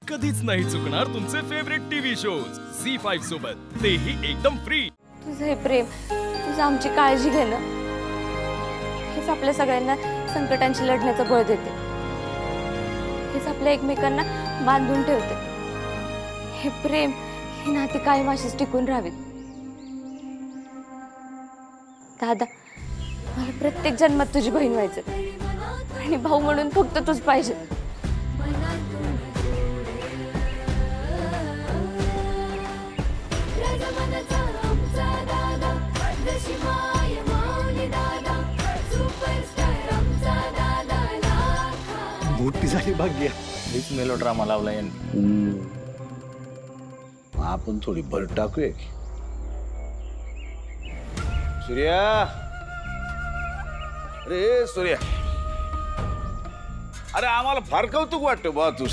कधीच नाही चुकणार तुमचे फेवरेट टीव्ही शोज झी5 सोबत, तेही एकदम फ्री। तुझं हे प्रेम, तुझं आमची काळजी घेणं, हेच आपल्या सगळ्यांना संकटांशी लढण्याचं बळ देते, हेच आपल्या एकमेकांना बांधून ठेवते। हे प्रेम, ही नाती कायम अशीच टिकून राहावीत। दादा, मला प्रत्येक जन्मात तुझी बहीण व्हायचं आणि भाऊ म्हणून फक्त तूच पाहिजे। मोठी झाली भाग्य, हीच मेलोड्रामा लावला यांनी। आपण थोडी भर टाकूया की। सूर्या, अरे सूर्या, अरे आम्हाला फार कौतुक वाटतं बा तू।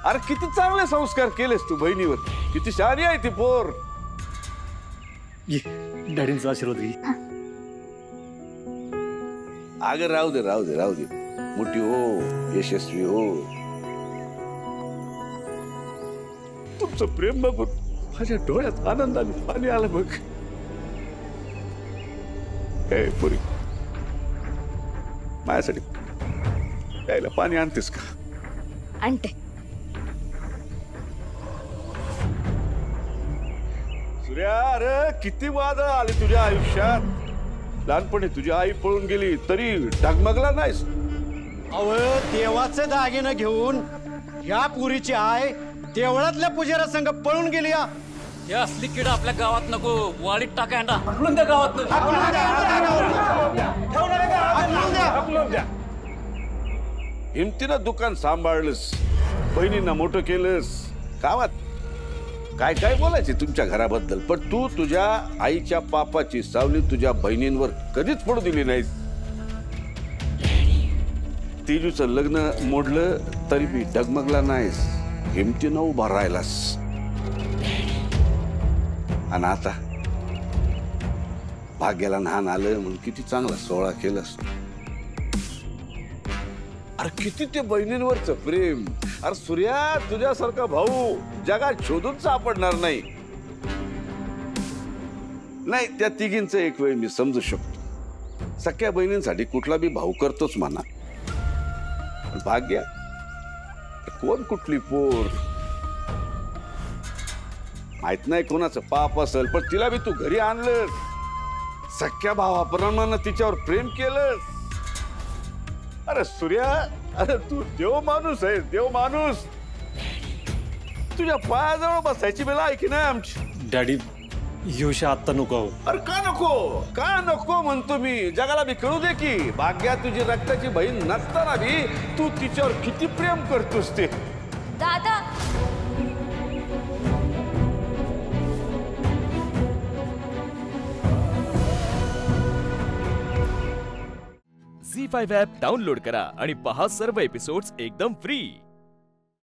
अरे किती चांगले संस्कार केलेस तू बहिणीवर, किती शहाणी आहे ती पोर। डॅडींचा आशीर्वाद घे। अगं राहू दे राहू दे राहू दे, मोठी हो, यशस्वी हो। तुमचं प्रेम बघून माझ्या डोळ्यात आनंदाने पाणी आलं बघ। ए पुरी, माझ्यासाठी प्यायला पाणी आणतेस का? आणते। सूर्या, अरे किती वादळ आले तुझ्या आयुष्यात। लहानपणी तुझी आई पळून गेली तरी डगमगला नाहीस। अव देवाचे दागिने घेऊन या पुरीची आय देवळातल्या पुजारा संघ पळून गेली। हे असली किड आपल्या गावात नको, वाळीत टाका यांना, हकलून द्या गावात। हिमतीनं दुकान सांभाळलंस, बहिणींना मोठं केलंस, गावात काय काय बोलायचे तुमच्या घराबद्दल, पण तू तुझ्या आईच्या पापाची सावली तुझ्या बहिणींवर कधीच पडू दिली नाहीस। तेजूचं लग्न मोडलं तरी बी डगमगला नाहीस, हिमतीनं उभा राहिलास। आणि आता भाग्याला लहान आलं म्हणून किती चांगला सोहळा केलास। अरे किती ते बहिणींवरचं प्रेम। अरे सूर्या, तुझ्यासारखा भाऊ जगात शोधून सापडणार नाही। नाही, त्या तिघींचं एक वेळ मी समजू शकतो, सख्या बहिणींसाठी कुठला बी भाऊ करतोच म्हणा। भाग्या कोण कुठली पोर माहित नाही, कोणाचं पाप असेल, पण तिला बी तू घरी आणलंस, सख्या भावाप्रमाणे तिच्यावर प्रेम केलंस। अरे सूर्या, अरे तू देव माणूस आहेस, देव माणूस। तुझ्या पायाजवळ बसायची वेळ आहे की नाही आमची? डॅडी, योशा आत्ता नको। अरे का नको, का नको म्हणतो मी? जगाला बी कळू दे की भाग्या तुझी रक्ताची बहीण नसताना बी तू तिच्यावर किती प्रेम करतोस ते। दादा, झी5 ॲप डाउनलोड करा आणि पहा सर्व एपिसोड्स एकदम फ्री।